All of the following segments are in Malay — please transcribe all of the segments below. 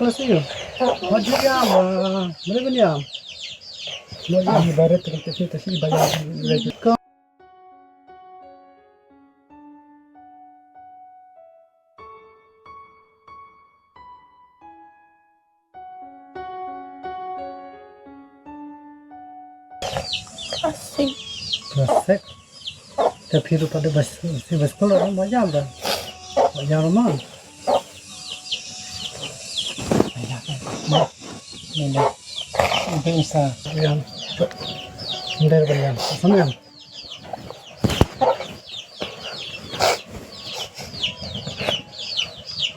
Klasio. Majuliam, Melviniam. Mau ibarat terkesi banyak lagi. Asik. Klasik. Tapi itu pada bas kalau orang banyak kan. Banyak rumah. Ini. Ini bisa. Yang. Ini banyak. Sama.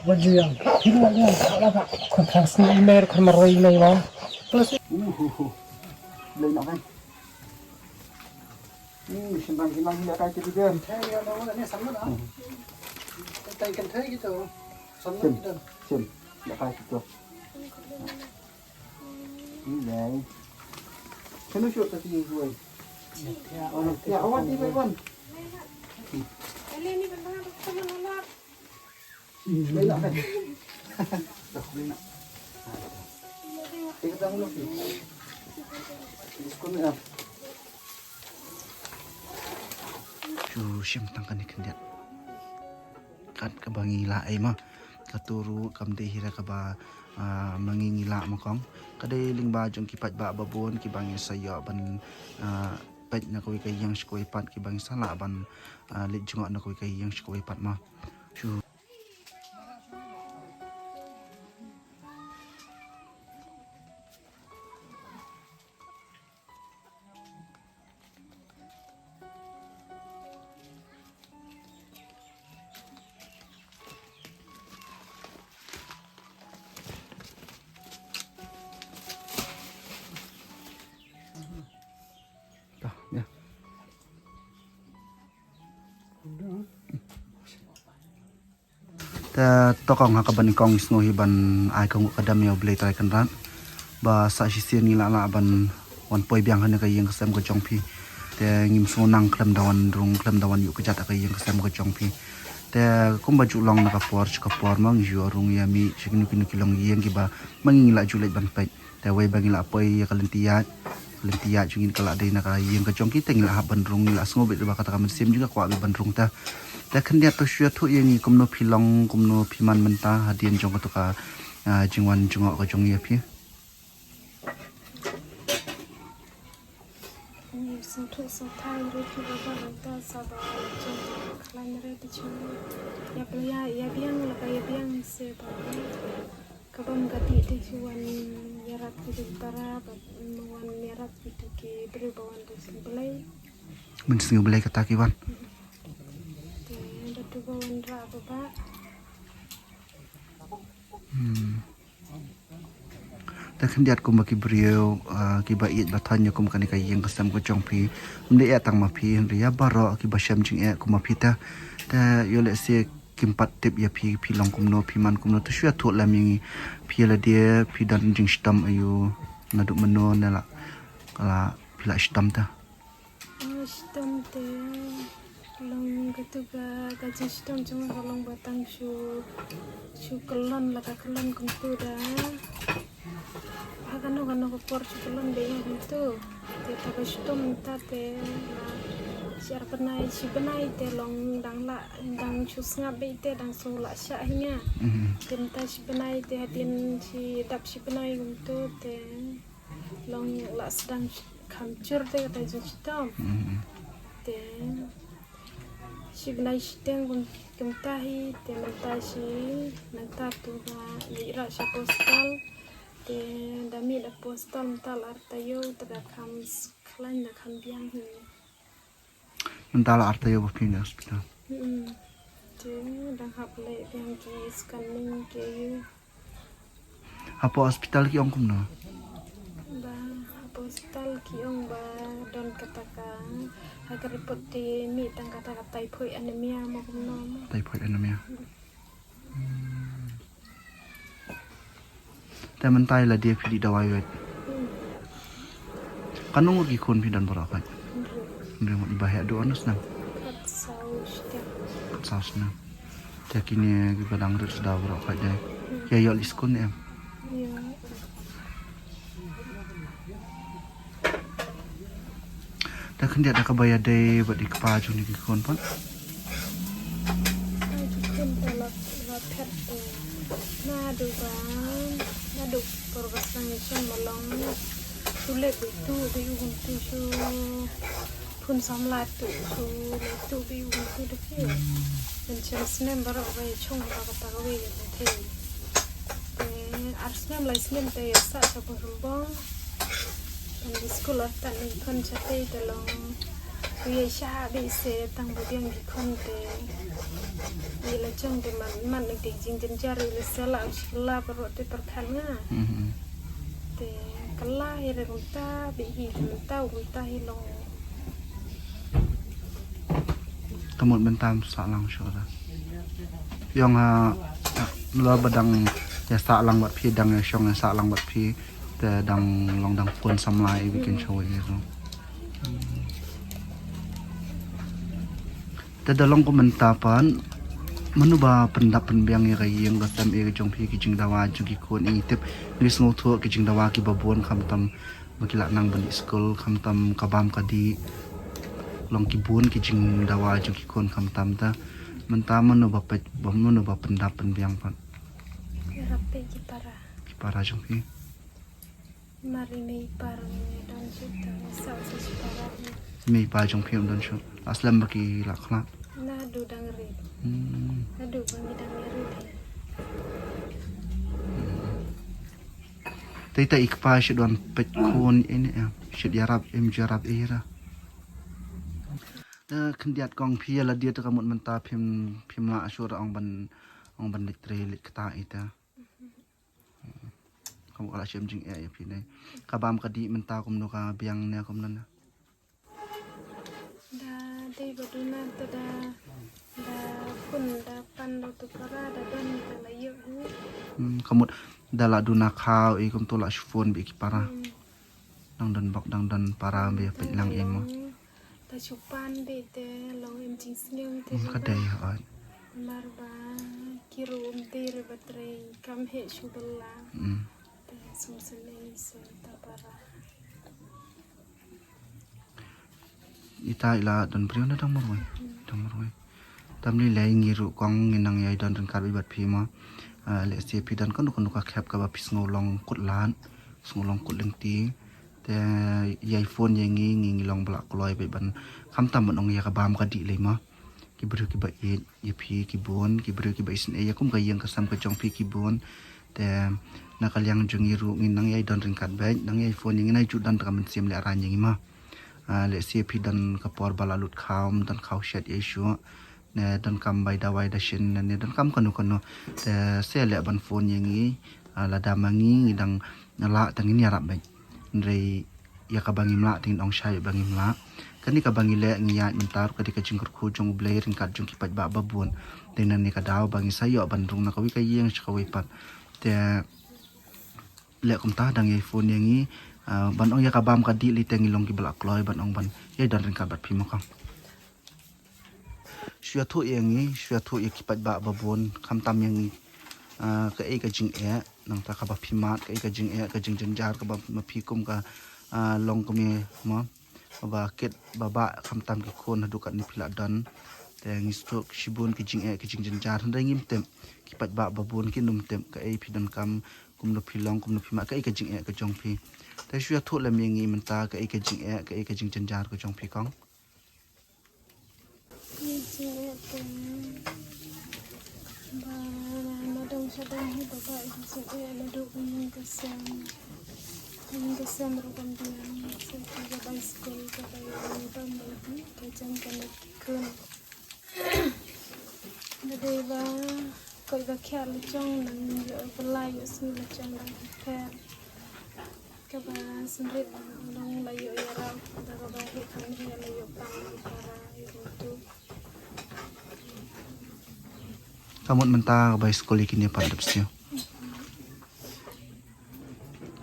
Majuliam. Ini banyak. Apa? Kontrasi email kemarin email bang. Klasik. Lên nó ngay. Simbang tidak kayak gitu kan. Saya mau ini sama dah. Tay kan tay gitu. Sama Sim, gitu. sim, tidak kayak gitu. Ini deh. Kenapa shoot tadi gue? Ya, awak ni Iwan. Ini benar benar benar. Lên nó ngay. Dah, lên nó. Kita tanggung lagi. Diskon ya. Siam tangkan ikan dia. Kan kabangila ay mah katuru kam de hira kaba mangingila makong kadai lingba jong kipat ba babon kibangi saya ban pet na koy kay yang skoy pat kibangi sala ban lijunga na koy kay yang skoy pat mah. Ya. Ta tokong hakaban kong isno hiban ay kong kadam yo blay tay kan ran ba sa sisi ni la ban wan poi biang han ka yang kesem ko jongpi te ngim so nang klam dawan rung klam dawan yu ka jata ka yang kesem ko jongpi te kum baju long na ka por mang yu rung ya mi chikinu kinu kilong yang ki ba mangila julai ban pai te wai bangila poi ya kalentiat jungin kala dei na ka yang ka jongki te ngila ban rung la sngo be ba kata ka sim juga kwa be ban rung ta ta khandia to shua thu yang kumno philong kumno phiman menta hadien jong to ka jingwan jungo ka jong ya phi Ini sentuh sentai roti bapak kita sabar jangan klaim roti cuma ya biang lah kayak biang sebab kabam gati di cuan yarat di utara wan yarat itu ke beribawan di sebelah mun singo belai kata ki wan batu bawan ra bapak ta khandiat kum ki brio ki ba it bathanya kum kan ka yang kasam ko jongpi mde ya tang ma phi ria baro ki ba sham jing e kum ma phi ta yo le se kimpat tip ya phi long kum no phi man kum no to shua tho la mi phi la dia phi dan jing stam ayu ngaduk meno na la kala phi la stam ta sistem te long ketuga gaji sistem cuma kalau batang su kelon lah kelon kuntu dah kan ko por kelon deh itu te tapi sistem tate siar penai si penai te long dang chus ngabe te dang sula syahnya tenta si penai te hadin si dap si penai kuntu te long la sedang kamcur te kata sistem te si benai siteng kemtahi te mentasi nantatu na ira sa postal te dami da postal mental artayo tada kam klan na kam biang hi mentala arta yo phi na hospital te dang hap le biang ki scanning ke apo hospital ki ong kum no ba postal ki ong ba don katakan agar report di mi tang kata typhoid anemia mo kumno typhoid anemiaแต่มันตายละเดียพิดีดาวายเวทกันนุ่งกี่คนพี่ดันบรากันเรื่องมันbahaya doa nus nang saus nangแต่กินเนี่ยกี่กระดังรถดาวบรากันได้ya yo liskun em Iya. Dah kan dia ada kebaya deh buat di kepaju ni kikon pan. Ay kun tolak pet to. Nadu bang. Nadu porgasang sion malong. Sulit itu biung tu su pun samlat tu su tu biung tu dek. Dan senem baru bay chong kata kawai gitu. Arsnem lai senem te sa sabun rumbong. Dan di sekolah tak ni kon cate dalam Vì sao bị xe tăng bộ biên thì không thể vì là chân thì mình được tình trình ra rồi sẽ là và rồi tới khăn nga thì cái la hay là người ta bị gì người ta hay lo Kamut bentam salang syura. Yang lo badang ya salang buat pi dang ya syong ya salang buat pi te dang long dang pun samlai bikin show gitu. Te dalong ko mentapan manu ba pendap penbiang ya yang gatam e jong pi ki jing dawa ju ki kon i tip ni sngo thu ki jing dawa ki babon kham tam makila nang ban school kham tam kabam kadi long ki bun ki jing dawa ju ki kon kham tam ta menta manu ba pet ba manu ba pendap penbiang pan rapi gitara ki para jong pi mari nei parang dan suta sa para mi pa jong pi don shu aslam ba ki la khla na du dang ri aduh bang dang ri Tita ikpa syudwan pet kon ini ya syud yarab em jarab era kendiat kong pia la dia tekamut menta phim la asyura ong ban litre lit kata ita kamu kala syem jing ya pine kabam kadi menta kum no ka biang ne kum nan da dei baduna da pun da pan do tu para da don da layo kamut dala duna khau e kum tola shfon bi kipara dang dan bok dang dan para be pet lang emo ta chupan be te long em jing sneung te kadai ai marba kirum te re batre kam he shuballa te sumsene se ta para ita ila dan prion dang moroi tam ni lai ngiru kong nginang yai dan kan bat phima le se pi dan kan ka khap ka ba pis ngolong kut lan ngolong kut lengti te yai phone ye ngi long blak loi be ban kham tam ong ya ka bam ka di le ma ki bru ki ba e ye phi ki bon ki bru ki ba isin e yakum ka yang ka sam ka jong phi ki bon te na ka liang jung ngiru nginang yai dan kan ba nang yai phone ngi nai ju dan ka man sim le ran ngi ma le se pi dan ka por balalut kham dan khaw shet ye shu ne dan kam bai da wai da shin ne dan kam kanu te se le ban phone yangi la da mangi dang la tangin ya rap bai ndrei ya ka bangim la tin ong shai bangim la kani ka bangi le ngi ya mintar ka dika jingkur khu jong blai ring kat jong ki pat ba babun tenan ni ka daw bangi sayo ban rung na ka wi ka yeng chka wi pat te le kum ta dang ye phone yangi ban ong ya ka bam ka di li tengi long ki blak loi ban ong ban ye dan ring ka bat phi mo kam syua thu ye kipat ba babon kham tam yang ka e ka jing e nang ta ka ba phimat ka e ka jing e ka jing jar ka ba ma phi kum ka long ko me ma ba ket ba kham tam ki khon hadu ka ni phila dan te ngi stroke shibun ki jing e ki jing jar handa ngim tem kipat ba babon ki num tem ka e phi dan kam kum no phi long kum no phi ma ka e ka jing e ka jong phi te syua thu lam yang ngi menta ka e ka jing e ka e ka jing jar ka jong phi kong ba nadong sadang hi baba isu nadong kesam rukam dia se ba school ka ba bam baby ka jam kan kun da ba ko ba khal chong nang yo pelai yo su la chong nang fer ka ba sendrit nang la yo ya ra da ba he kan he la yo pang para itu kamut menta ba school kini padap sio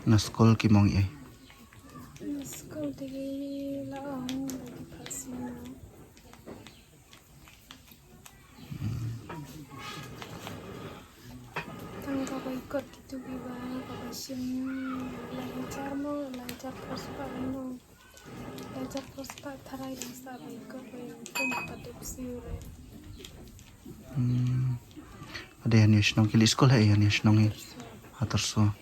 na school ki mong e school tegi la on pasina tangga ikut gitu biba kabasin lancar mo lancar prospa no lancar prospa tarai dan sa ikut pun pada pesiure Ada yang ni senang kili sekolah yang ni senang ni atarso.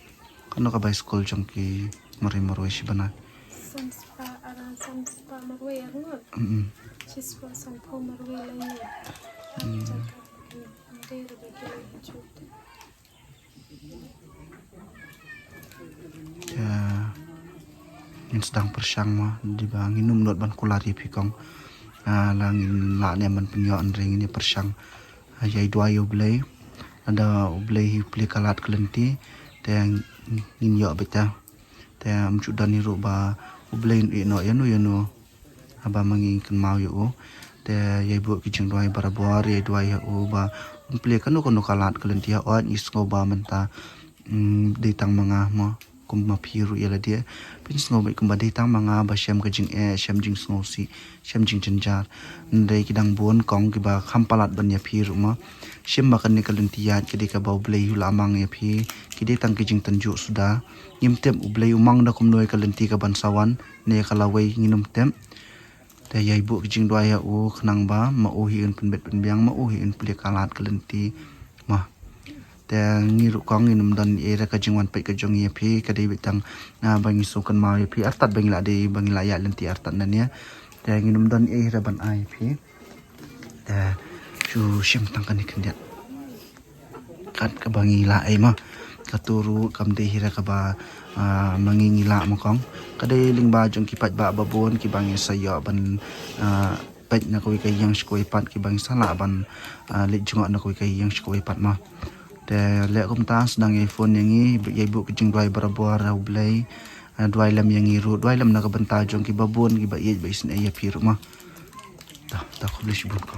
Kano ka ba school jong ki mari si bana. sanspa aran sanspa marwe arngot siswa sanpo marwe lainnya dari bagi cuti Ya, yang sedang persiang mah di bang inum not ban kulari pikong. Langin la ne man penyoan ring ini persiang. Ayai dua yo blay. Ada blay play kalat kelenti. Yang ninyo beta. Yang amcudan ni ruba blay no yanu. Aba mangin mau yo. Te yai buat kijeng dua barabuar yai dua ya ba play kanu kalat kelenti ya on is ngoba menta ditang mga mo kung mapiru yala dia pins ngobai kung baditang mga ba syam kajing syam jing sngosi syam jing jenjar ndai kidang bon kong kiba khampalat ban ya piru ma syam makan ni kalentiat kidi ka bau blai hulamang ya pi kidi tang kijing tanjuk sudah nyimtem ublai umang da kumnoi kalenti ka bansawan ne kalawai nginum tem ta yai bu kijing dua ya u khnang ba ma uhi un penbet penbiang ma uhi un pli kalat kalenti ma dan ni rukong inum dan era kajingwan pai kajong ye phi kadai bitang bangi sukan ma ye phi artat bangi la de bangi la ya lenti artat nan ya dan inum dan era ban ai phi da chu shim tang kan ikan dia kat ka bangi la ai ma katuru kam de hira ka ba mangi ngila ma kong kadai ling ba jong kipat ba babon ki bangi saya ban pet na ko kai yang skoi pat ki bangi sala ban le jong na ko kai yang skoi pat ma te le kum ta sedang iPhone yang ni ibu kecing dua barabuar rau blai dua lam yang iru dua lam nak benta jong ki babon ki ba ye ba isne ya pir ma ta ko blish bun ko